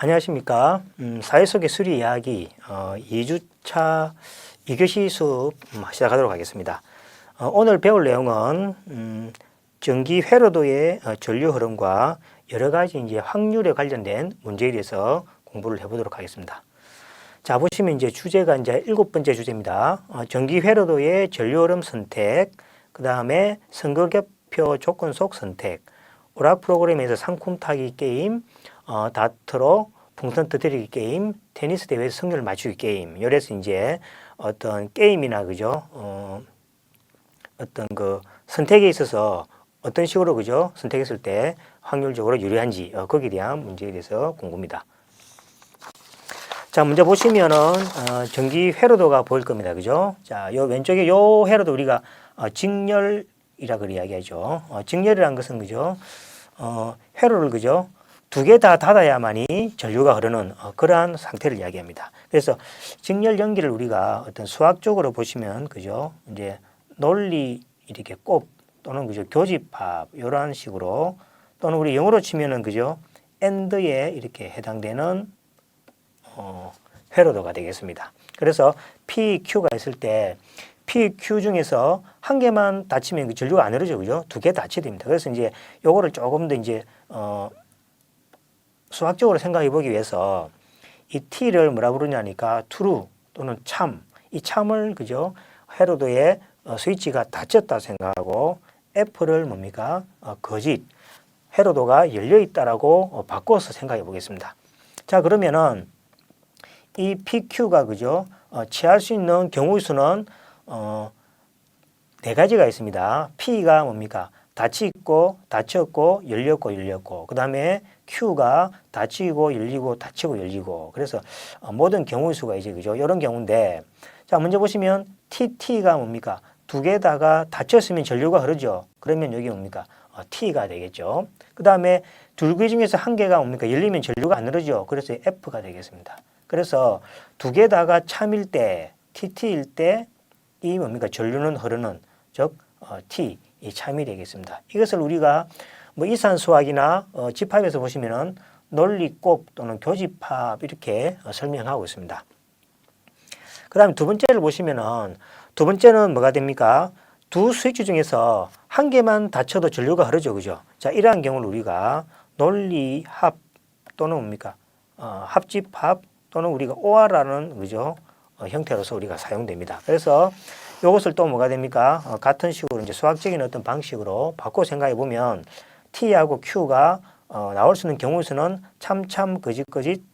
안녕하십니까. 사회 속의 수리 이야기 2주차 2교시 수업 시작하도록 하겠습니다. 오늘 배울 내용은 전기 회로도의 전류 흐름과 여러 가지 이제 확률에 관련된 문제에 대해서 공부를 해보도록 하겠습니다. 자, 보시면 이제 주제가 이제 7번째 주제입니다. 전기 회로도의 전류 흐름 선택, 그 다음에 선거개표 조건 속 선택, 오락 프로그램에서 상품 타기 게임, 다트로 풍선 터뜨리기 게임, 테니스 대회에서 승률 맞추기 게임. 이래서 이제 어떤 게임이나 그죠? 어떤 그 선택에 있어서 어떤 식으로 그죠? 선택했을 때 확률적으로 유리한지 거기에 대한 문제에 대해서 궁금합니다. 자, 문제 보시면은 전기 회로도가 보일 겁니다. 그죠? 자, 요 왼쪽에 요 회로도 우리가 직렬이라 그 이야기하죠. 직렬이라는 것은 그죠? 회로를 그죠? 두 개 다 닫아야만이 전류가 흐르는 그러한 상태를 이야기합니다. 그래서 직렬 연기를 우리가 어떤 수학적으로 보시면 그죠? 이제 논리 이렇게 곱 또는 그죠? 교집합 이런 식으로 또는 우리 영어로 치면은 그죠? AND에 이렇게 해당되는 회로도가 되겠습니다. 그래서 PQ가 있을 때 PQ 중에서 한 개만 닫히면 그 전류가 안 흐르죠. 그죠? 두 개 닫혀야 됩니다. 그래서 이제 요거를 조금 더 이제 수학적으로 생각해 보기 위해서 이 T를 뭐라 부르냐니까 true 또는 참, 이 참을 그죠? 회로도의 스위치가 닫혔다 생각하고 F를 뭡니까? 거짓, 회로도가 열려 있다라고 바꿔서 생각해 보겠습니다. 자, 그러면은 이 PQ가 그죠? 취할 수 있는 경우의 수는 네 가지가 있습니다. P가 뭡니까? 닫히고, 닫혔고, 열렸고. 그 다음에 Q가 닫히고, 열리고, 닫히고, 열리고. 그래서 모든 경우의 수가 이제 그죠? 이런 경우인데, 자, 먼저 보시면 TT가 뭡니까? 두 개다가 닫혔으면 전류가 흐르죠. 그러면 여기 뭡니까? T가 되겠죠. 그 다음에 둘 개 중에서 한 개가 뭡니까? 열리면 전류가 안 흐르죠. 그래서 F가 되겠습니다. 그래서 두 개다가 참일 때, TT일 때, 이 뭡니까? 전류는 흐르는, 즉, T, 이 참이 되겠습니다. 이것을 우리가 뭐 이산 수학이나 집합에서 보시면은 논리곱 또는 교집합 이렇게 설명하고 있습니다. 그 다음에 두 번째를 보시면은 두 번째는 뭐가 됩니까? 두 스위치 중에서 한 개만 닫혀도 전류가 흐르죠. 그죠? 자, 이러한 경우를 우리가 논리합 또는 뭡니까? 합집합 또는 우리가 OR라는 그죠? 형태로서 우리가 사용됩니다. 그래서 이것을 또 뭐가 됩니까? 같은 식으로 이제 수학적인 어떤 방식으로 바꿔 생각해 보면 T하고 Q가 나올 수 있는 경우의 수는 참, 거짓,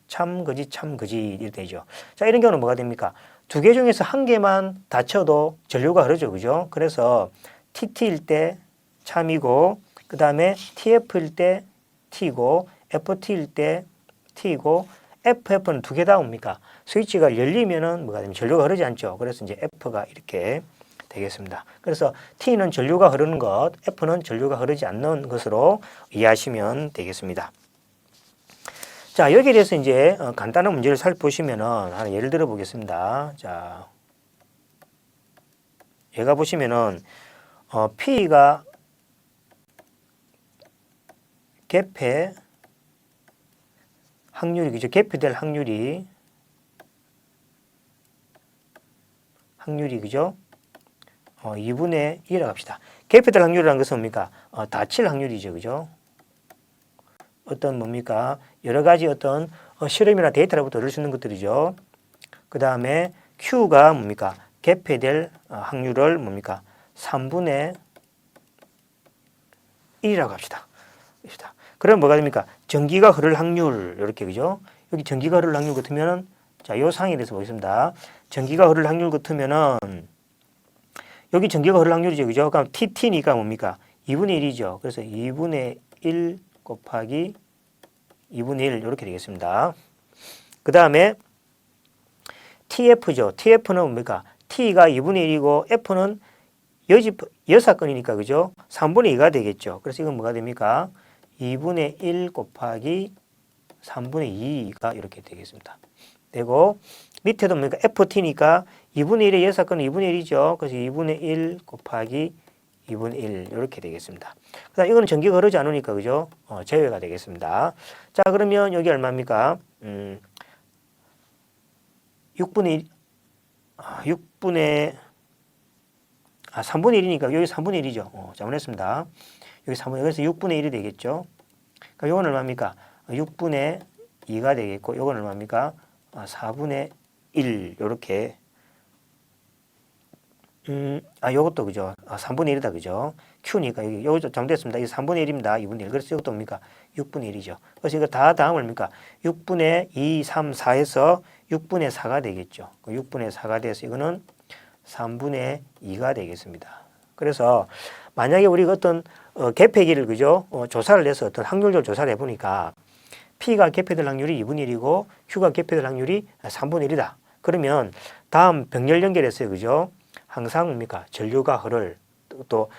참, 거짓 이렇게 되죠. 자, 이런 경우는 뭐가 됩니까? 두 개 중에서 한 개만 닫혀도 전류가 흐르죠. 그죠? 그래서 TT일 때 참이고, 그 다음에 TF일 때 T고, FT일 때 T고, FF는 두 개 다 옵니까? 스위치가 열리면은 뭐가 되면 전류가 흐르지 않죠. 그래서 이제 F가 이렇게 되겠습니다. 그래서 T는 전류가 흐르는 것, F는 전류가 흐르지 않는 것으로 이해하시면 되겠습니다. 자, 여기에 대해서 이제 간단한 문제를 살펴보시면은 하나 예를 들어 보겠습니다. 자, 얘가 보시면은 P가 개폐 확률이 그죠? 개폐될 확률이 그죠? 2분의 1이라고 합시다. 개폐될 확률이라는 것은 뭡니까? 닫힐 확률이죠. 그죠? 어떤 뭡니까? 여러 가지 어떤 실험이나 데이터로부터 얻을 수 있는 것들이죠. 그 다음에 Q가 뭡니까? 개폐될 확률을 뭡니까? 3분의 1이라고 합시다. 그럼 뭐가 됩니까? 전기가 흐를 확률, 이렇게, 그죠? 여기 전기가 흐를 확률 같으면은, 자, 요 상에 대해서 보겠습니다. 전기가 흐를 확률 같으면은, 여기 전기가 흐를 확률이죠, 그죠? 그럼 TT니까 뭡니까? 2분의 1이죠. 그래서 2분의 1 곱하기 2분의 1, 이렇게 되겠습니다. 그 다음에 TF죠. TF는 뭡니까? T가 2분의 1이고, F는 여사건이니까, 그죠? 3분의 2가 되겠죠. 그래서 이건 뭐가 됩니까? 2분의 1 곱하기 3분의 2가 이렇게 되겠습니다. 되고, 밑에도 뭡니까? FT니까 2분의 1의 여사건은 2분의 1이죠. 그래서 2분의 1 곱하기 2분의 1 이렇게 되겠습니다. 그다음 이거는 전기가 흐르지 않으니까 그죠? 제외가 되겠습니다. 자 그러면 여기 얼마입니까? 6분의 3분의 1이니까 여기 3분의 1이죠. 잘못했습니다. 여기 3분의 1, 그래서 6분의 1이 되겠죠. 그러니까 요건 얼마입니까? 6분의 2가 되겠고 요건 얼마입니까? 4분의 1 요렇게 요것도 그죠? 3분의 1이다 그죠? Q니까 여기도 잘못됐습니다. 이게 3분의 1입니다. 2분의 1. 그래서 이것도 뭡니까? 6분의 1이죠. 그래서 이거 다 다음 얼마입니까? 6분의 2, 3, 4에서 6분의 4가 되겠죠. 6분의 4가 돼서 이거는 3분의 2가 되겠습니다. 그래서 만약에 우리가 어떤 개폐기를 그죠? 조사를 해서 어떤 확률적으로 조사를 해보니까 P가 개폐될 확률이 2분의 1이고 Q가 개폐될 확률이 3분의 1이다. 그러면 다음 병렬 연결했어요. 그죠? 항상 뭡니까? 전류가 흐를 또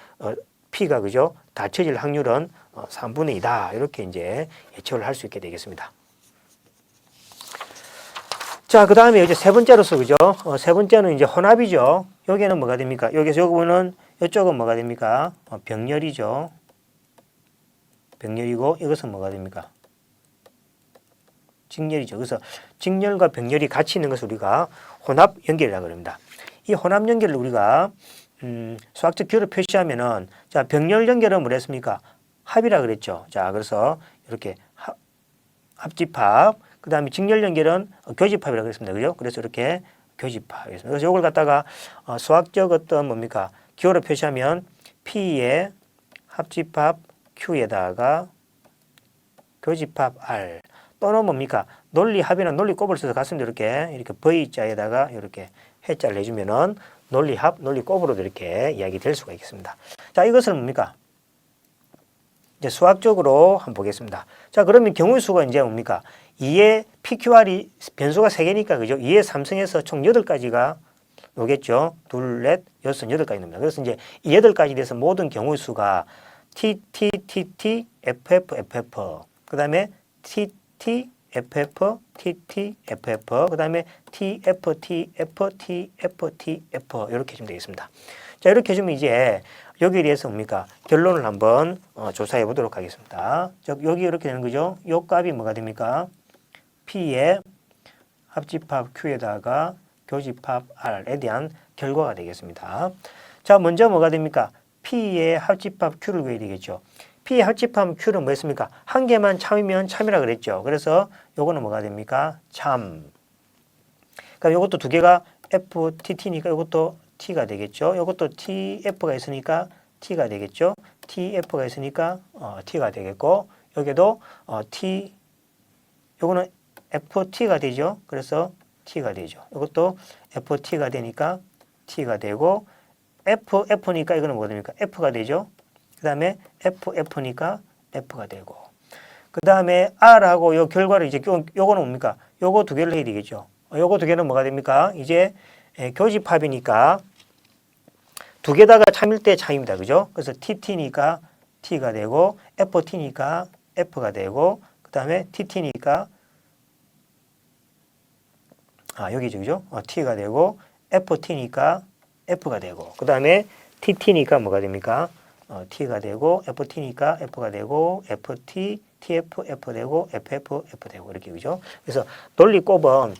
P가 그죠? 닫혀질 확률은 3분의 2다. 이렇게 이제 예측을 할 수 있게 되겠습니다. 자, 그 다음에 이제 세 번째로서 그죠? 세 번째는 이제 혼합이죠. 여기는 뭐가 됩니까? 여기서 요거는 이쪽은 뭐가 됩니까? 병렬이죠. 병렬이고 이것은 뭐가 됩니까? 직렬이죠. 그래서 직렬과 병렬이 같이 있는 것을 우리가 혼합 연결이라고 합니다. 이 혼합 연결을 우리가 수학적 기호로 표시하면은 자 병렬 연결은 뭐랬습니까? 합이라 그랬죠. 자 그래서 이렇게 합집합. 그 다음에 직렬 연결은 교집합이라고 그랬습니다. 그죠? 그래서 이렇게 교집합이겠습니다. 그래서 이걸 갖다가 수학적 어떤 뭡니까? 기호로 표시하면 P의 합집합 Q에다가 교집합 R 또는 뭡니까? 논리합이나 논리곱을 써서 갔습니다. 이렇게 V자에다가 이렇게 해자를 내주면은 논리합, 논리곱으로도 이렇게 이야기 될 수가 있겠습니다. 자, 이것은 뭡니까? 이제 수학적으로 한번 보겠습니다. 자, 그러면 경우의 수가 이제 뭡니까? 2의 PQR이 변수가 3개니까 그죠? 2의 3승에서 총 8가지가 오겠죠? 둘, 넷, 여섯, 8가지 납니다. 그래서 이제 이 8가지 돼서 모든 경우의 수가 T, T, T, T, FF, FF. 그 다음에 T, T, FF, TT, FF. 그 다음에 TF, TF, TF, TF. 이렇게 해주면 되겠습니다. 자, 이렇게 해주면 이제 여기에 대해서 뭡니까? 결론을 한번 조사해 보도록 하겠습니다. 여기 이렇게 되는 거죠. 요 값이 뭐가 됩니까? P의 합집합 Q에다가 교집합 R에 대한 결과가 되겠습니다. 자, 먼저 뭐가 됩니까? P의 합집합 Q를 구해야 되겠죠. P의 합집합 Q는 뭐였습니까? 한 개만 참이면 참이라 그랬죠. 그래서 요거는 뭐가 됩니까? 참. 그러니까 요것도 두 개가 FTT니까 요것도 T가 되겠죠. 요것도 TF가 있으니까 T가 되겠죠. TF가 있으니까 T가 되겠고 여기도 요거는 FT가 되죠. 그래서 T가 되죠. 이것도 FT가 되니까 T가 되고 FF니까 이거는 뭐가 됩니까? F가 되죠. 그 다음에 FF니까 F가 되고 그 다음에 R하고 요 결과를 이제 요거는 뭡니까? 요거 두 개를 해야 되겠죠. 요거 두 개는 뭐가 됩니까? 이제 교집합이니까 두 개다가 참일 때 참입니다. 그죠? 그래서 TT니까 T가 되고 FT니까 F가 되고 그 다음에 TT니까 여기죠. 그죠? T가 되고 FT니까 F가 되고 그 다음에 TT니까 뭐가 됩니까? T가 되고 FT니까 F가 되고 FT, TF, F 되고 FF, F 되고 이렇게 그죠? 그래서 논리곱은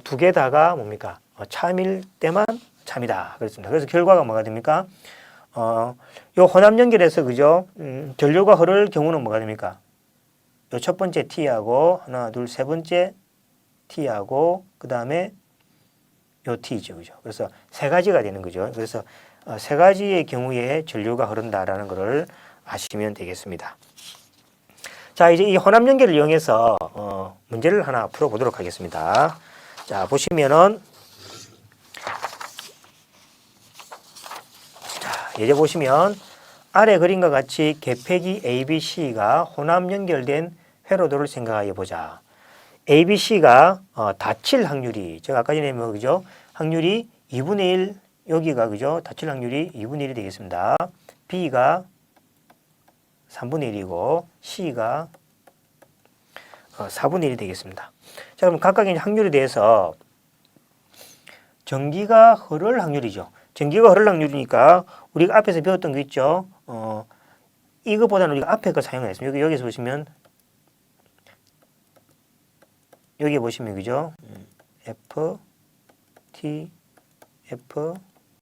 두 개다가 뭡니까? 참일 때만 참이다. 그렇습니다. 그래서 결과가 뭐가 됩니까? 요 혼합 연결해서 그죠? 전류가 흐를 경우는 뭐가 됩니까? 요 첫 번째 T하고 하나, 둘, 세 번째 T하고 그 다음에 요 T죠. 그죠? 그래서 세 가지가 되는 거죠. 그래서 세 가지의 경우에 전류가 흐른다라는 것을 아시면 되겠습니다. 자, 이제 이 혼합 연결을 이용해서 문제를 하나 풀어보도록 하겠습니다. 자, 보시면은 예제 보시면 아래 그림과 같이 개폐기 ABC가 혼합 연결된 회로도를 생각하여 보자. ABC가 닫힐 확률이 제가 아까 전에 뭐 그죠? 확률이 2분의 1 여기가 그죠? 닫힐 확률이 2분의 1이 되겠습니다. B가 3분의 1이고 C가 4분의 1이 되겠습니다. 자, 그럼 각각의 확률에 대해서 전기가 흐를 확률이죠. 전기가 흐를 확률이니까 우리가 앞에서 배웠던 거 있죠. 이거보다는 우리가 앞에 거 사용했습니다. 여기서 보시면 여기 보시면 그죠? F, T, F,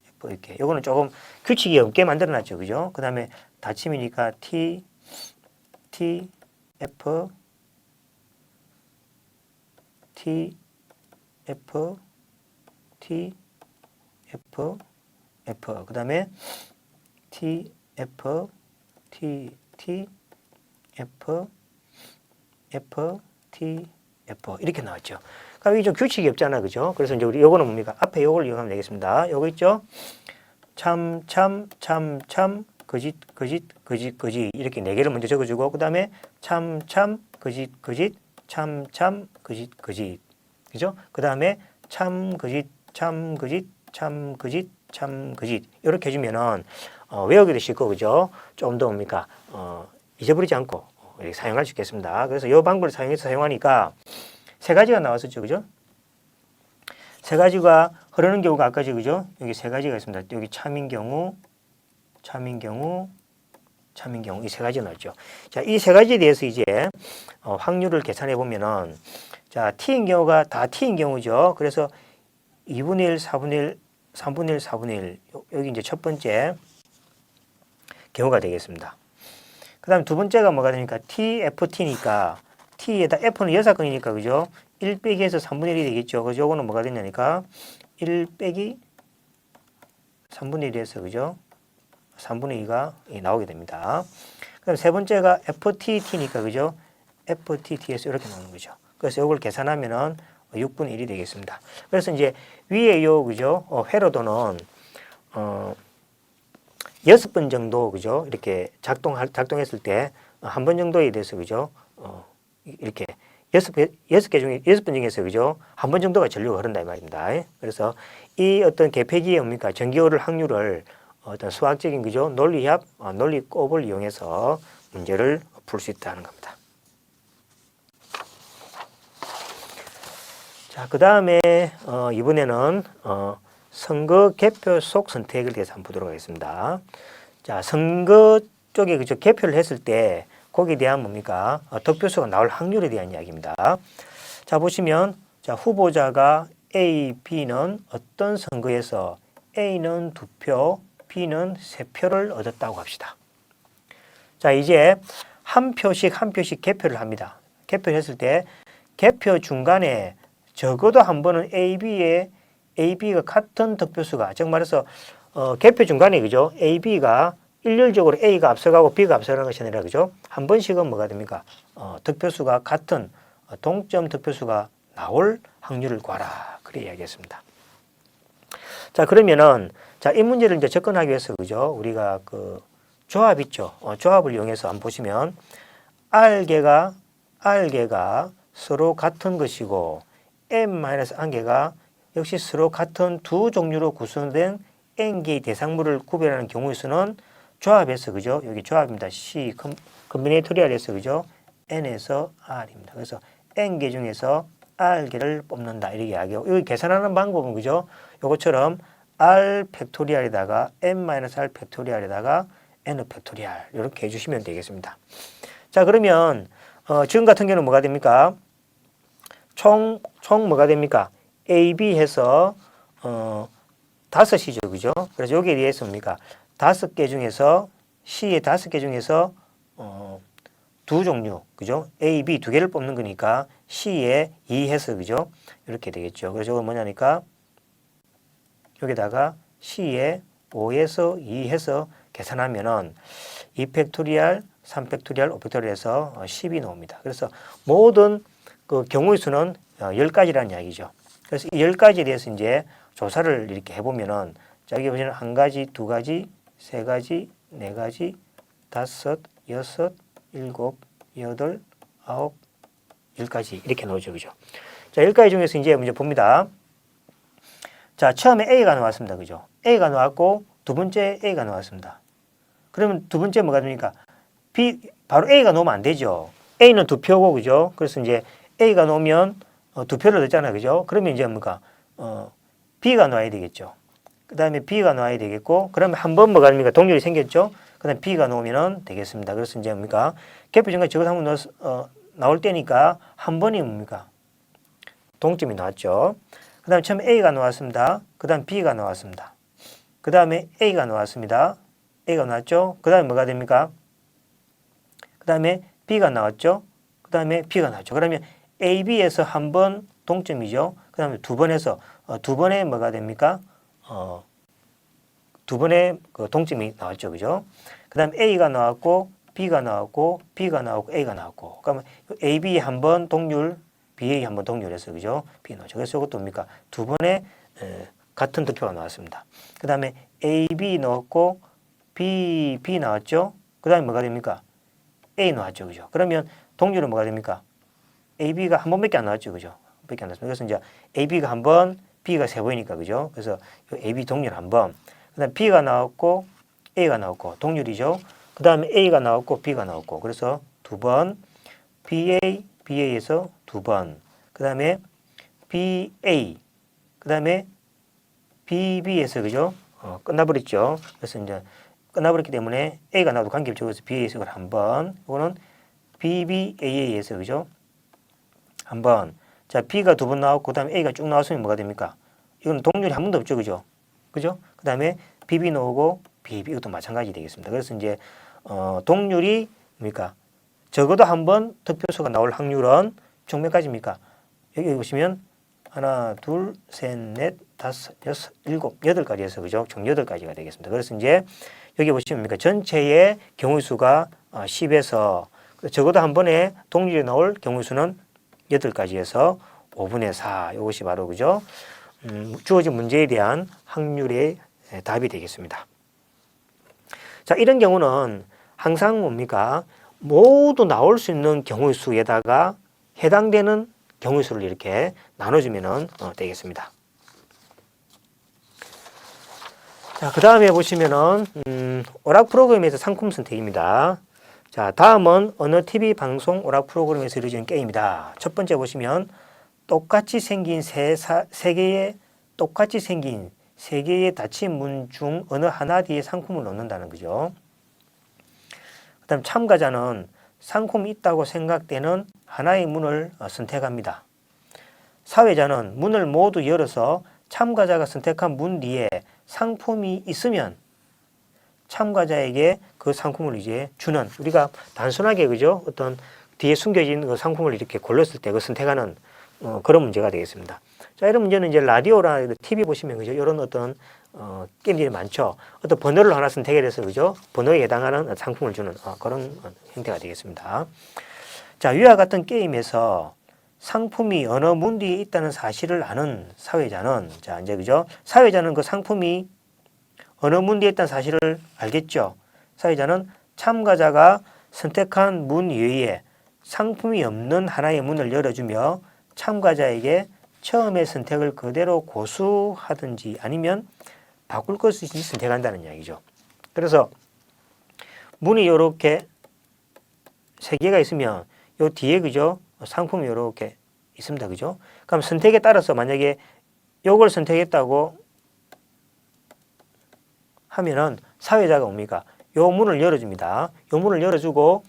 F 이렇게. 요거는 조금 규칙이 없게 만들어놨죠, 그죠? 그 다음에 닫힘이니까 T, T, F, T, F, T, F, F. 그 다음에 T, F, T, T, F, F, T, F 이렇게 나왔죠. 그럼 이게 좀 규칙이 없잖아, 그죠? 그래서 이제 우리 요거는 뭡니까? 앞에 요걸 이용하면 되겠습니다. 요거 있죠? 참, 거짓, 이렇게 네 개를 먼저 적어주고, 그 다음에 참, 거짓, 참, 거짓, 그죠? 그 다음에 참, 거짓, 이렇게 해주면은 외우기도 쉽고, 그죠? 좀 더 뭡니까? 잊어버리지 않고 이렇게 사용할 수 있겠습니다. 그래서 이 방법을 사용해서 사용하니까 세 가지가 나왔었죠, 그죠? 세 가지가 흐르는 경우가 아까 그죠? 여기 세 가지가 있습니다. 여기 참인 경우 이 세 가지가 나왔죠. 자, 이 세 가지에 대해서 이제 확률을 계산해 보면은 자, t인 경우가 다 t인 경우죠. 그래서 2분의 1, 4분의 1, 3분의 1, 4분의 1 여기 이제 첫 번째 경우가 되겠습니다. 그 다음 두 번째가 뭐가 되니까 TFT니까 T에다 F는 6건이니까 그죠? 1 빼기 해서 3분의 1이 되겠죠. 그죠? 요거는 뭐가 되냐니까 1 빼기 3분의 1에서 그죠? 3분의 2가 나오게 됩니다. 그다음 세 번째가 FTT니까 그죠? FTT에서 이렇게 나오는 거죠. 그래서 이걸 계산하면은 6분의 1이 되겠습니다. 그래서 이제 위에 요 그죠? 회로도는 6번 정도 그죠? 이렇게 작동했을 때 한 번 정도에 대해서 그죠? 이렇게 6번 중에서 그죠? 한 번 정도가 전류가 흐른다 이 말입니다. 그래서 이 어떤 계폐기의 뭡니까? 전기 흐를 확률을 어떤 수학적인 그죠? 논리합, 논리곱을 이용해서 문제를 풀 수 있다는 겁니다. 자, 그 다음에 이번에는 선거 개표 속 선택을 대해서 한번 보도록 하겠습니다. 자, 선거 쪽에 그죠? 개표를 했을 때 거기에 대한 뭡니까? 득표수가 나올 확률에 대한 이야기입니다. 자, 보시면 자, 후보자가 A, B는 어떤 선거에서 A는 2표, B는 3표를 얻었다고 합시다. 자, 이제 한 표씩 개표를 합니다. 개표를 했을 때 개표 중간에 적어도 한 번은 AB가 같은 득표수가, 즉 말해서 개표 중간에 그죠? AB가 일률적으로 A가 앞서가고 B가 앞서가는 것이 아니라 그죠? 한 번씩은 뭐가 됩니까? 득표수가 같은 동점 득표수가 나올 확률을 구하라. 그래 이야기했습니다. 자, 그러면은 자, 이 문제를 이제 접근하기 위해서 그죠? 우리가 그 조합 있죠? 조합을 이용해서 한번 보시면 R개가 서로 같은 것이고 N-1개가 역시 서로 같은 두 종류로 구성된 N개의 대상물을 구별하는 경우의 수는 조합에서 그죠? 여기 조합입니다. C 컴비네이토리얼에서 그죠? N에서 R입니다. 그래서 N개 중에서 R개를 뽑는다 이렇게 이야기하고 여기 계산하는 방법은 그죠? 요것처럼 R 팩토리얼에다가 N-R 팩토리얼에다가 N 팩토리얼 이렇게 해주시면 되겠습니다. 자, 그러면 지금 같은 경우는 뭐가 됩니까? 총 뭐가 됩니까? A, B 해서 5이죠, 그죠? 그래서 여기에 대해서 뭡니까? 5개 중에서 C의 5개 중에서 두 종류, 그죠? A, B 두 개를 뽑는 거니까 C에 2 해서 그죠? 이렇게 되겠죠. 그래서 이건 뭐냐니까 여기다가 C에 5에서 2 해서 계산하면은 2팩토리얼, 3팩토리얼, 5팩토리얼에서 10이 나옵니다. 그래서 모든 그 경우의 수는 10가지라는 이야기죠. 그래서 이 10가지에 대해서 이제 조사를 이렇게 해보면은 자, 여기 보시면 1가지, 2가지, 3가지, 4가지, 5, 6, 7, 8, 9, 10가지 이렇게 나오죠. 그죠? 자, 10가지 중에서 이제 먼저 봅니다. 자, 처음에 A가 나왔습니다. 그죠? A가 나왔고 두 번째 A가 나왔습니다. 그러면 두 번째 뭐가 됩니까? B, 바로 A가 나오면 안 되죠. A는 2표고, 그죠? 그래서 이제 A가 나오면 2표를 얻잖아요. 그죠? 그러면 이제 뭡니까? B가 나와야 되겠죠. 그 다음에 B가 나와야 되겠고, 그러면 한 번 뭐가 됩니까? 동률이 생겼죠? 그 다음에 B가 나오면은 되겠습니다. 그래서 이제 뭡니까? 개표정가 적어서 한번 나올 때니까 한 번이 뭡니까? 동점이 나왔죠. 그 다음에 처음에 A가 나왔습니다. 그 다음 B가 나왔습니다. 그 다음에 A가 나왔습니다. A가 나왔죠. 그 다음에 뭐가 됩니까? 그 다음에 B가 나왔죠. 그 다음에 B가 나왔죠. 그러면 A, B에서 한 번 동점이죠. 그 다음에 두 번에서 두 번에 뭐가 됩니까? 두 번의 그 동점이 나왔죠. 그죠? 그 다음에 A가 나왔고 B가 나왔고 B가 나왔고 A가 나왔고, 그러면 A, B 한 번 동률, BA 한 번 동률해서 그죠? B 나왔죠. 그래서 이것도 뭡니까? 두 번의 같은 득표가 나왔습니다. 그 다음에 A, B 넣었고 B 나왔죠. 그 다음에 뭐가 됩니까? A 나왔죠. 그죠? 그러면 동률은 뭐가 됩니까? A, B가 한 번밖에 안 나왔죠. 그죠? 한 번밖에 안 나왔습니다. 그래서 이제 A, B가 한 번, B가 세 번이니까 그죠? 그래서 A, B 동률 한 번. 그 다음에 B가 나왔고 A가 나왔고 동률이죠. 그 다음에 A가 나왔고 B가 나왔고, 그래서 두 번, BA에서 두 번, 그 다음에 BA, 그 다음에 BB에서 그죠? 끝나버렸죠. 그래서 이제 끝나버렸기 때문에 A가 나와도 관계없죠. 그래서 BA에서 한 번, 이거는 BBA에서 그죠? 한 번. 자, B가 두 번 나왔고, 그 다음에 A가 쭉 나왔으면 뭐가 됩니까? 이건 동률이 한 번도 없죠. 그죠? 그죠? 그 다음에 BB 나오고 BB, 이것도 마찬가지 되겠습니다. 그래서 이제 동률이 뭡니까? 적어도 한 번 득표수가 나올 확률은 총 몇 가지입니까? 여기 보시면 하나, 둘, 셋, 넷, 다섯, 여섯, 일곱, 여덟 가지에서 그죠? 총 8가지가 되겠습니다. 그래서 이제 여기 보시면 뭡니까? 전체의 경우의 수가 10에서 적어도 한 번에 동률이 나올 경우의 수는 8가지에서 5분의 4. 이것이 바로 그죠? 주어진 문제에 대한 확률의 답이 되겠습니다. 자, 이런 경우는 항상 뭡니까? 모두 나올 수 있는 경우의 수에다가 해당되는 경우의 수를 이렇게 나눠주면 되겠습니다. 자, 그 다음에 보시면은, 오락 프로그램에서 상품 선택입니다. 자, 다음은 어느 TV 방송 오락 프로그램에서 이루어지는 게임이다. 첫 번째 보시면, 똑같이 생긴 세 개의 닫힌 문 중 어느 하나 뒤에 상품을 넣는다는 거죠. 그 다음 참가자는 상품이 있다고 생각되는 하나의 문을 선택합니다. 사회자는 문을 모두 열어서 참가자가 선택한 문 뒤에 상품이 있으면 참가자에게 그 상품을 이제 주는, 우리가 단순하게 그죠? 어떤 뒤에 숨겨진 그 상품을 이렇게 골랐을 때 그 선택하는 그런 문제가 되겠습니다. 자, 이런 문제는 이제 라디오나 TV 보시면 그죠? 이런 어떤 게임들이 많죠. 어떤 번호를 하나 선택을 해서 그죠? 번호에 해당하는 상품을 주는 그런 형태가 되겠습니다. 자, 위와 같은 게임에서 상품이 어느 문 뒤에 있다는 사실을 아는 사회자는, 자, 이제 그죠? 사회자는 그 상품이 어느 문 뒤에 있다는 사실을 알겠죠. 사회자는 참가자가 선택한 문 이외에 상품이 없는 하나의 문을 열어주며 참가자에게 처음의 선택을 그대로 고수하든지 아니면 바꿀 것을 선택한다는 이야기죠. 그래서 문이 이렇게 세 개가 있으면 요 뒤에 그죠? 상품이 이렇게 있습니다. 그죠? 그럼 선택에 따라서 만약에 요걸 선택했다고 하면은 사회자가 뭡니까? 요 문을 열어줍니다. 요 문을 열어주고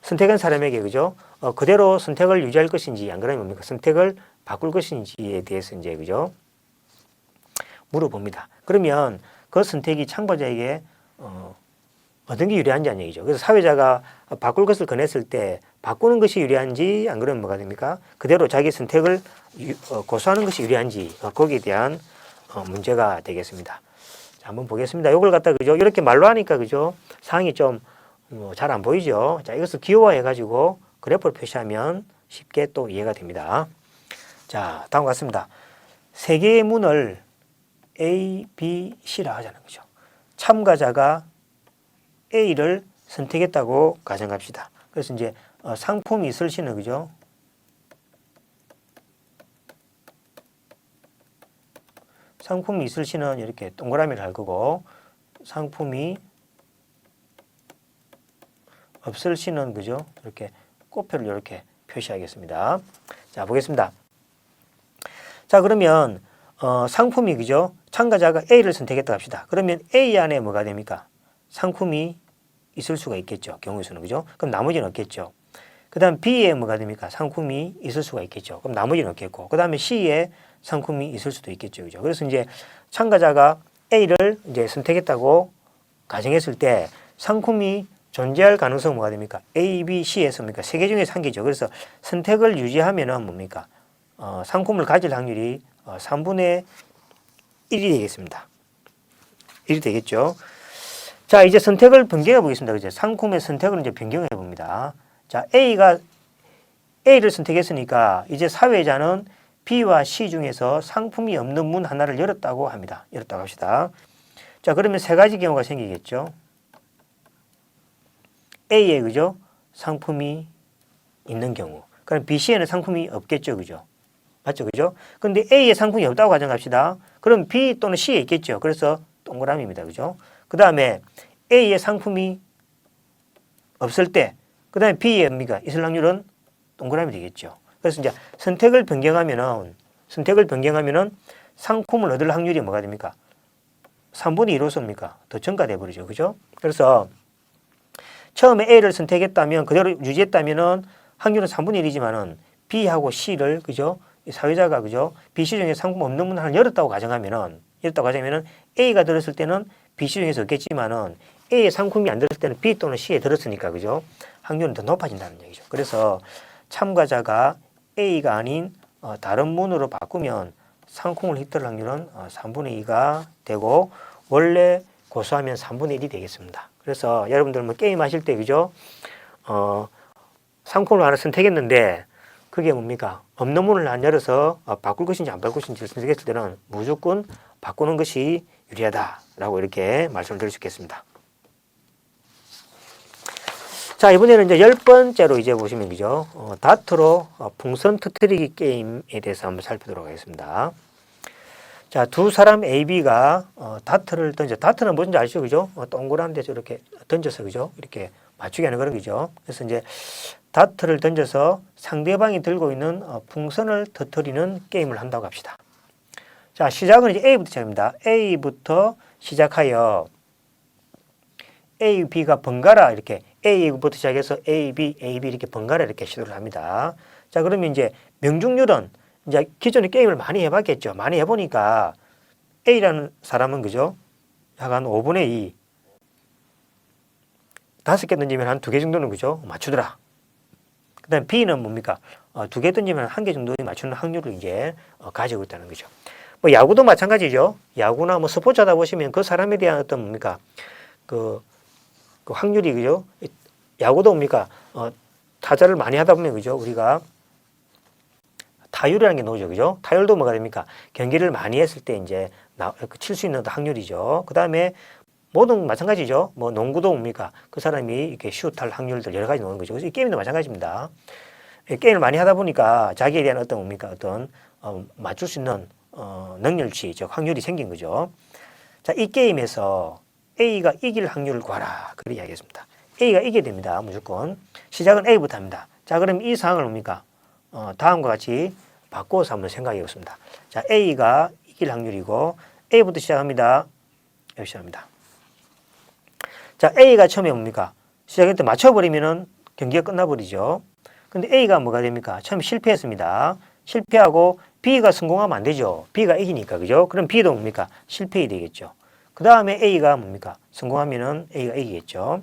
선택한 사람에게 그죠? 그대로 선택을 유지할 것인지 안 그러면 뭡니까? 선택을 바꿀 것인지에 대해서 이제 그죠? 물어봅니다. 그러면 그 선택이 참가자에게 어떤 게 유리한지 하는 얘기죠. 그래서 사회자가 바꿀 것을 권했을 때 바꾸는 것이 유리한지 안 그러면 뭐가 됩니까? 그대로 자기 선택을 고수하는 것이 유리한지 거기에 대한 문제가 되겠습니다. 자, 한번 보겠습니다. 이걸 갖다 그죠? 이렇게 말로 하니까 그죠? 상황이 좀 잘 안 보이죠? 자, 이것을 기호화해 가지고 그래프를 표시하면 쉽게 또 이해가 됩니다. 자, 다음 같습니다. 세 개의 문을 A, B, C라 하자는 거죠. 참가자가 A를 선택했다고 가정합시다. 그래서 이제 상품이 있을 시는 그죠? 상품이 있을 시는 이렇게 동그라미를 할 거고, 상품이 없을 시는 그죠? 이렇게 꽃표를 이렇게 표시하겠습니다. 자, 보겠습니다. 자, 그러면 상품이 그죠? 참가자가 A를 선택했다 합시다. 그러면 A 안에 뭐가 됩니까? 상품이 있을 수가 있겠죠. 경우의 수는. 그죠? 그럼 나머지는 없겠죠. 그 다음 B에 뭐가 됩니까? 상품이 있을 수가 있겠죠. 그럼 나머지는 없겠고. 그 다음에 C에 상품이 있을 수도 있겠죠. 그죠? 그래서 이제 참가자가 A를 이제 선택했다고 가정했을 때 상품이 존재할 가능성은 뭐가 됩니까? A, B, C에서 뭡니까? 세 개 중에서 한 개죠. 그래서 선택을 유지하면은 뭡니까? 상품을 가질 확률이 3분의 1이 되겠습니다. 1이 되겠죠. 자, 이제 선택을 변경해 보겠습니다. 그죠? 상품의 선택을 이제 변경해 봅니다. 자, A를 선택했으니까 이제 사회자는 B와 C 중에서 상품이 없는 문 하나를 열었다고 합니다. 열었다고 합시다. 자, 그러면 세 가지 경우가 생기겠죠. A에 그죠? 상품이 있는 경우. 그럼 B, C에는 상품이 없겠죠. 그죠? 맞죠? 그죠? 근데 A에 상품이 없다고 가정합시다. 그럼 B 또는 C에 있겠죠. 그래서 동그라미입니다. 그죠? 그 다음에 A에 상품이 없을 때, 그 다음에 B에 뭡니까? 있을 확률은 동그라미 되겠죠. 그래서 이제 선택을 변경하면은 상품을 얻을 확률이 뭐가 됩니까? 3분의 2로서입니까? 더 증가돼 버리죠. 그죠? 그래서 처음에 A를 선택했다면 그대로 유지했다면은 확률은 3분의 1이지만은 B하고 C를 그죠? 이 사회자가 그죠? B, C 중에 상품 없는 문 하나를 열었다고 가정하면은 A가 들었을 때는 B, C 중에서 없겠지만은 A의 상품이 안 들었을 때는 B 또는 C에 들었으니까 그죠? 확률은 더 높아진다는 얘기죠. 그래서 참가자가 A가 아닌 다른 문으로 바꾸면 상품을 획득할 확률은 3분의 2가 되고 원래 고수하면 3분의 1이 되겠습니다. 그래서 여러분들 뭐 게임 하실 때 그죠? 상품을 하나 선택했는데 그게 뭡니까? 없는 문을 안 열어서 바꿀 것인지 안 바꿀 것인지를 선택했을 때는 무조건 바꾸는 것이 유리하다라고 이렇게 말씀을 드릴 수 있겠습니다. 자, 이번에는 이제 10번째로 이제 보시면 그죠? 다트로 풍선 터뜨리기 게임에 대해서 한번 살펴보도록 하겠습니다. 자, 두 사람 A, B가 다트를 던져. 다트는 뭔지 아시죠? 그죠? 동그란 데서 이렇게 던져서 그죠? 이렇게 맞추게 하는 그런 거죠. 그래서 이제 다트를 던져서 상대방이 들고 있는 풍선을 터뜨리는 게임을 한다고 합시다. 자, 시작은 이제 A부터 시작합니다. A부터 시작하여 A, B가 번갈아 이렇게 A부터 시작해서 A, B 이렇게 번갈아 이렇게 시도를 합니다. 자, 그러면 이제 명중률은 이제 기존에 게임을 많이 해봤겠죠. 많이 해보니까 A라는 사람은 그죠? 약 한 5분의 2. 5개 던지면 한 2개 정도는 그죠? 맞추더라. 그 다음에 B는 뭡니까? 2개 던지면 1개 정도 맞추는 확률을 이제 가지고 있다는 거죠. 뭐 야구도 마찬가지죠. 야구나 뭐 스포츠 하다 보시면 그 사람에 대한 어떤 뭡니까? 그 확률이 그죠? 야구도 뭡니까? 타자를 많이 하다 보면 그죠? 우리가 타율이라는 게 나오죠. 그죠? 타율도 뭐가 됩니까? 경기를 많이 했을 때 이제 칠 수 있는 확률이죠. 그 다음에 모든 마찬가지죠. 뭐 농구도 뭡니까? 그 사람이 이렇게 슛할 확률들 여러 가지 나오는 거죠. 그래서 이 게임도 마찬가지입니다. 게임을 많이 하다 보니까 자기에 대한 어떤 뭡니까? 어떤 맞출 수 있는 능력치, 즉 확률이 생긴 거죠. 자, 이 게임에서 A가 이길 확률을 구하라. 그렇게 이야기했습니다. A가 이기게 됩니다. 무조건. 시작은 A부터 합니다. 자, 그럼 이 상황을 뭡니까? 다음과 같이 바꿔서 한번 생각해 보겠습니다. 자, A가 이길 확률이고 A부터 시작합니다. 여기 시작합니다. 자, A가 처음에 뭡니까? 시작할 때 맞춰버리면은 경기가 끝나버리죠. 근데 A가 뭐가 됩니까? 처음에 실패했습니다. 실패하고 B가 성공하면 안 되죠. B가 이기니까, 그죠? 그럼 B도 뭡니까? 실패이 되겠죠. 그 다음에 A가 뭡니까? 성공하면은 A가 이기겠죠.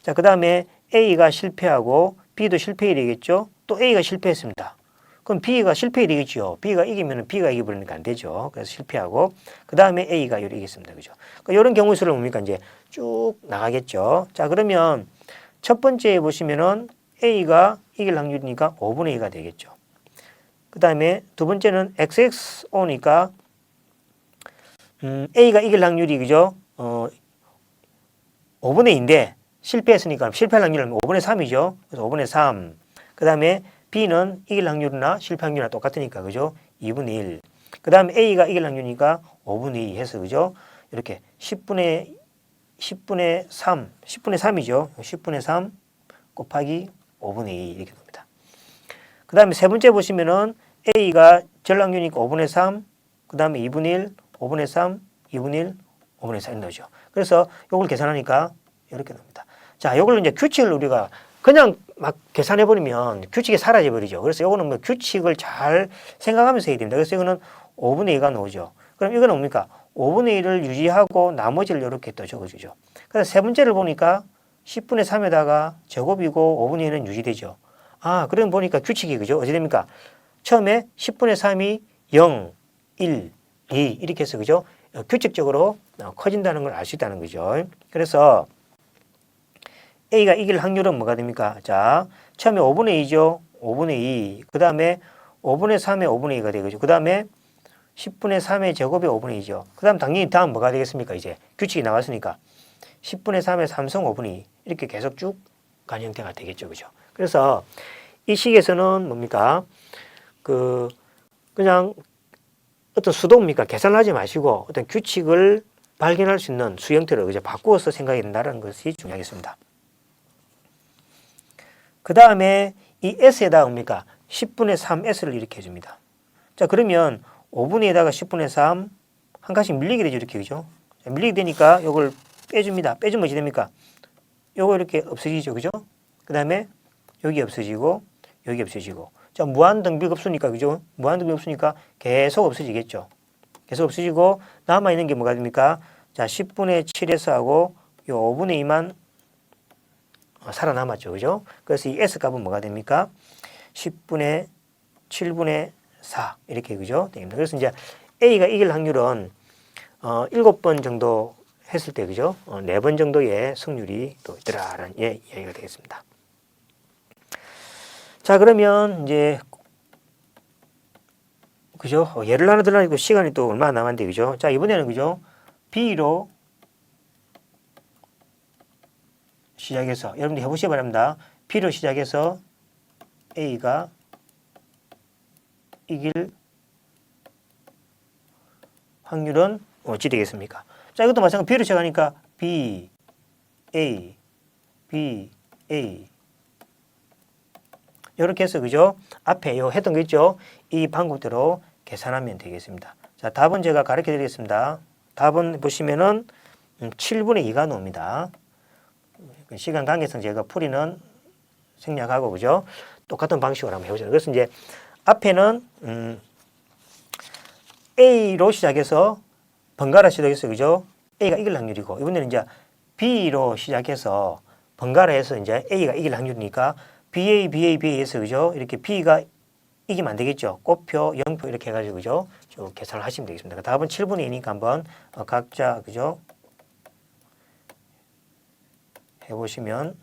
자, 그 다음에 A가 실패하고 B도 실패이 되겠죠. 또 A가 실패했습니다. 그럼 B가 실패이 되겠죠. B가 이기면은 B가 이겨버리니까 안 되죠. 그래서 실패하고 그 다음에 A가 이기겠습니다. 그죠? 그러니까 이런 경우 수를 뭡니까? 이제 쭉 나가겠죠. 자, 그러면 첫 번째 보시면은 A가 이길 확률이니까 5분의 2가 되겠죠. 그 다음에 두 번째는 XXO니까 A가 이길 확률이 그죠? 5분의 2인데 실패했으니까 실패할 확률은 5분의 3이죠. 그래서 5분의 3. 그 다음에 B는 이길 확률이나 실패 확률이나 똑같으니까 그죠? 2분의 1. 그 다음에 A가 이길 확률이니까 5분의 2 해서 그죠? 이렇게 10분의 3, 10분의 3이죠. 10분의 3 곱하기 5분의 2 이렇게 됩니다. 그 다음에 세 번째 보시면은 A가 절 확률이니까 5분의 3, 그 다음에 2분의 1, 5분의 3, 2분의 1, 5분의 4 이렇게 죠 그래서 요걸 계산하니까 이렇게 나옵니다. 자, 요걸 이제 규칙을 우리가 그냥 막 계산해버리면 규칙이 사라져버리죠. 그래서 요거는 뭐 규칙을 잘 생각하면서 해야 됩니다. 그래서 이거는 5분의 2가 나오죠. 그럼 이거는 뭡니까? 5분의 1을 유지하고 나머지를 이렇게 또 적어주죠. 그래서 세 번째를 보니까 10분의 3에다가 제곱이고 5분의 1은 유지되죠. 아, 그럼 보니까 규칙이 그죠? 어찌 됩니까? 처음에 10분의 3이 0, 1, 2 이렇게 해서 그죠? 규칙적으로 커진다는 걸 알 수 있다는 거죠. 그래서 A가 이길 확률은 뭐가 됩니까? 자, 처음에 5분의 2죠. 5분의 2. 그 다음에 5분의 3의 5분의 2가 되겠죠. 그 다음에 10분의 3의 제곱이 5분의 2죠. 그 다음 당연히 다음 뭐가 되겠습니까? 이제 규칙이 나왔으니까 10분의 3의 3승 5분의 2 이렇게 계속 쭉 가는 형태가 되겠죠. 그죠? 그래서 이 식에서는 뭡니까? 그냥 어떤 수동입니까? 계산하지 마시고 어떤 규칙을 발견할 수 있는 수 형태로 그죠? 바꾸어서 생각이 된다는 것이 중요하겠습니다. 그 다음에 이 S에다가 뭡니까? 10분의 3S를 이렇게 해줍니다. 자, 그러면 5분의 2에다가 10분의 3 한 칸씩 밀리게 되죠. 이렇게 그죠? 자, 밀리게 되니까 이걸 빼줍니다. 빼주면 어찌 됩니까? 요거 이렇게 없어지죠. 그죠? 그 다음에 여기 없어지고 여기 없어지고 자, 무한등비가 없으니까 그죠? 무한등비 없으니까 계속 없어지겠죠. 계속 없어지고 남아있는 게 뭐가 됩니까? 자, 10분의 7S 하고 요 5분의 2만 살아남았죠. 그죠? 그래서 이 S값은 뭐가 됩니까? 10분의 7분의 4 이렇게 그죠? 됩니다. 그래서 이제 A가 이길 확률은 7번 정도 했을 때 그죠? 4번 정도의 승률이 또 있더라라는 이야기가 되겠습니다. 자, 그러면 이제 그죠? 예를 하나 들어가지고 시간이 또 얼마나 남았는데 그죠? 자, 이번에는 그죠? B로 시작해서 여러분들 해보시기 바랍니다. B로 시작해서 A가 이길 확률은 어찌 되겠습니까? 자, 이것도 마찬가지로 B로 시작하니까 B, A, B, A 이렇게 해서 그죠? 앞에 요 했던 거 있죠? 이 방법대로 계산하면 되겠습니다. 자, 답은 제가 가르쳐 드리겠습니다. 답은 보시면은 7분의 2가 나옵니다. 시간 관계상 제가 풀이는 생략하고 그죠? 똑같은 방식으로 한번 해보죠. 그래서 이제 앞에는 A로 시작해서 번갈아 시작해서 그죠? A가 이길 확률이고 이번에는 이제 B로 시작해서 번갈아해서 이제 A가 이길 확률이니까 BA, BA, BA에서 그죠? 이렇게 B가 이기면 안 되겠죠? 꽃표, 영표 이렇게 해가지고 그죠? 쭉 계산을 하시면 되겠습니다. 답은 7분의 2니까 한번 각자 그죠? 해보시면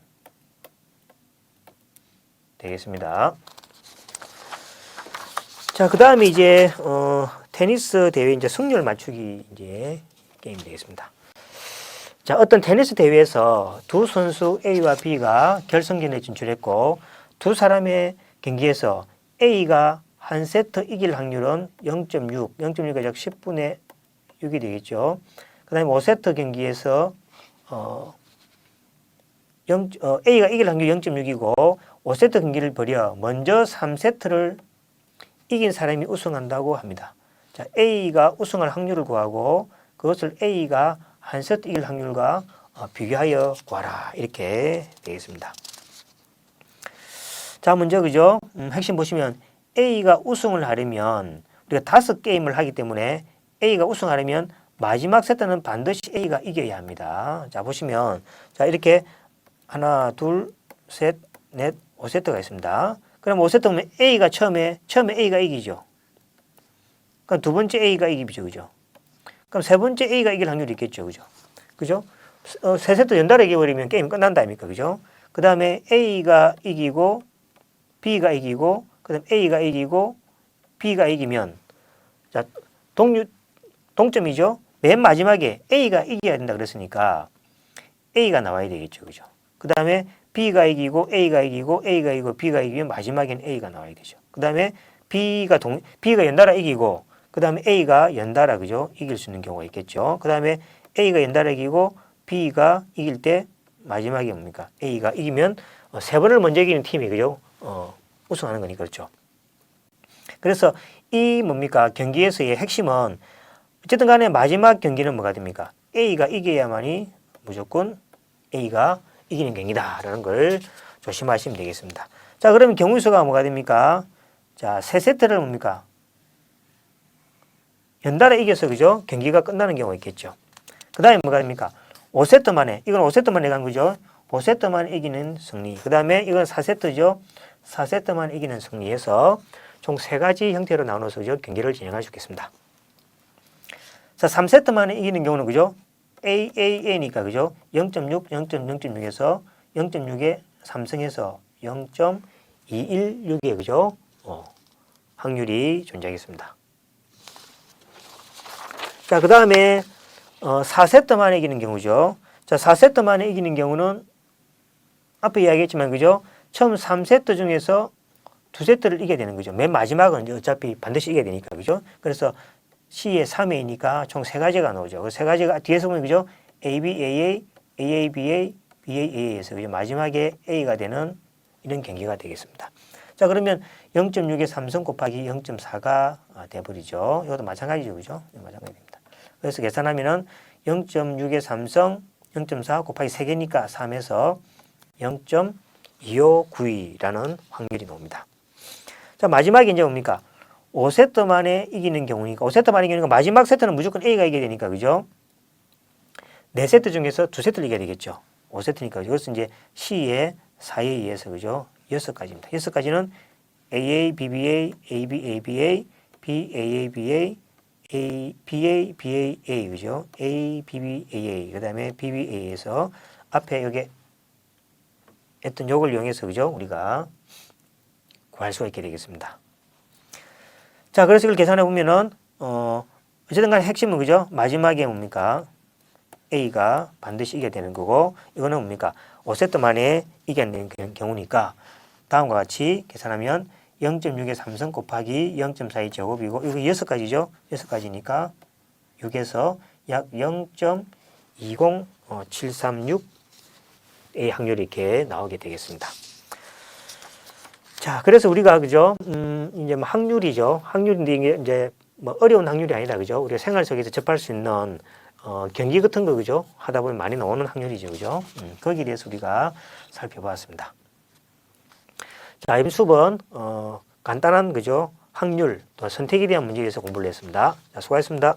되겠습니다. 자, 그 다음에 이제 테니스 대회 이제 승률 맞추기 이제 게임이 되겠습니다. 자, 어떤 테니스 대회에서 두 선수 A와 B가 결승전에 진출했고 두 사람의 경기에서 A가 한 세트 이길 확률은 0.6, 0.6가 약 10분의 6이 되겠죠. 그 다음에 5세트 경기에서 A가 이길 확률이 0.6이고 5세트 경기를 벌여 먼저 3세트를 이긴 사람이 우승한다고 합니다. 자, A가 우승할 확률을 구하고 그것을 A가 한 세트 이길 확률과 비교하여 구하라 이렇게 되겠습니다. 자, 먼저 그죠? 핵심 보시면 A가 우승을 하려면 우리가 5게임을 하기 때문에 A가 우승하려면 마지막 세트는 반드시 A가 이겨야 합니다. 자, 보시면 자, 이렇게 하나, 둘, 셋, 넷, 5세트가 있습니다. 그럼 5세트면 A가 처음에 A가 이기죠. 그럼 두 번째 A가 이기죠. 그죠? 그럼 세 번째 A가 이길 확률이 있겠죠. 그죠? 그죠? 세 세트 연달아 이겨버리면 게임 끝난다 아닙니까? 그죠? 그 다음에 A가 이기고 B가 이기고 그 다음에 A가 이기고 B가 이기면 자, 동점이죠. 맨 마지막에 A가 이겨야 된다 그랬으니까 A가 나와야 되겠죠. 그죠? 그 다음에 B가 이기고 A가 이기고 A가 이기고 B가 이기면 마지막에는 A가 나와야 되죠. 그 다음에 B가 연달아 이기고 그 다음에 A가 연달아 그죠? 이길 수 있는 경우가 있겠죠. 그 다음에 A가 연달아 이기고 B가 이길 때 마지막에 뭡니까? A가 이기면 세 번을 먼저 이기는 팀이 그죠? 우승하는 거니까 그렇죠. 그래서 이 뭡니까? 경기에서의 핵심은 어쨌든 간에 마지막 경기는 뭐가 됩니까? A가 이겨야만이 무조건 A가 이기는 경기다라는 걸 조심하시면 되겠습니다. 자, 그러면 경우수가 뭐가 됩니까? 자, 세 세트를 뭡니까? 연달아 이겨서 그죠? 경기가 끝나는 경우가 있겠죠. 그 다음에 뭐가 됩니까? 5세트 만에, 이건 5세트 만에 간 거죠. 5세트 만에 이기는 승리. 그 다음에 이건 4세트죠. 4세트 만에 이기는 승리에서 총 3가지 형태로 나눠서 그죠? 경기를 진행할 수 있겠습니다. 자, 3세트 만에 이기는 경우는 그죠? AAA니까 그죠? 0.6, 0.0.6에서 0.6에 3승에서 0.216의 그죠? 확률이 존재하겠습니다. 자, 그 다음에 4세트 만에 이기는 경우죠. 자, 4세트 만에 이기는 경우는 앞에 이야기했지만 그죠? 처음 3세트 중에서 2세트를 이겨야 되는 거죠. 맨 마지막은 어차피 반드시 이겨야 되니까 그죠? 그래서 C의 3회이니까 총 3가지가 나오죠. 그 3가지가 뒤에서 보면 그죠? ABAA, AABA, BAA에서 그죠? 마지막에 A가 되는 이런 경기가 되겠습니다. 자, 그러면 0.6의 3승 곱하기 0.4가 돼버리죠. 이것도 마찬가지죠. 그죠? 마찬가지입니다. 그래서 계산하면은 0.6의 3승 0.4 곱하기 3개니까 3에서 0.2592라는 확률이 나옵니다. 자, 마지막에 이제 뭡니까? 5세트 만에 이기는 경우니까 5세트 만에 이기는 거 마지막 세트는 무조건 A가 이겨야 되니까 그죠? 4세트 중에서 2세트를 이겨야 되겠죠. 5세트니까 이것은 이제 C의 4에 의해서 그죠? 6가지입니다. 6가지는 AA, BBA, AB, ABA, BAABA, BA, BAA 그죠? A, BB, AA 그 다음에 BBA에서 앞에 여기 했던 요걸 이용해서 그죠? 우리가 구할 수가 있게 되겠습니다. 자, 그래서 이걸 계산해 보면은 어쨌든 간에 핵심은 그죠? 마지막에 뭡니까? A가 반드시 이겨야 되는 거고 이거는 뭡니까? 5세트 만에 이겨야 되는 경우니까 다음과 같이 계산하면 0.6의 3승 곱하기 0.42 제곱이고 이거 6가지죠? 6가지니까 6에서 약 0.20736의 확률이 이렇게 나오게 되겠습니다. 자, 그래서 우리가 그죠? 이제 뭐 확률이죠. 확률인데 이게 이제 뭐 어려운 확률이 아니다. 그죠? 우리가 생활 속에서 접할 수 있는 경기 같은 거 그죠? 하다 보면 많이 나오는 확률이죠. 그죠? 거기에 대해서 우리가 살펴보았습니다. 자, 이번 수업은 간단한 그죠? 확률 또 선택에 대한 문제에 대해서 공부를 했습니다. 자, 수고하셨습니다.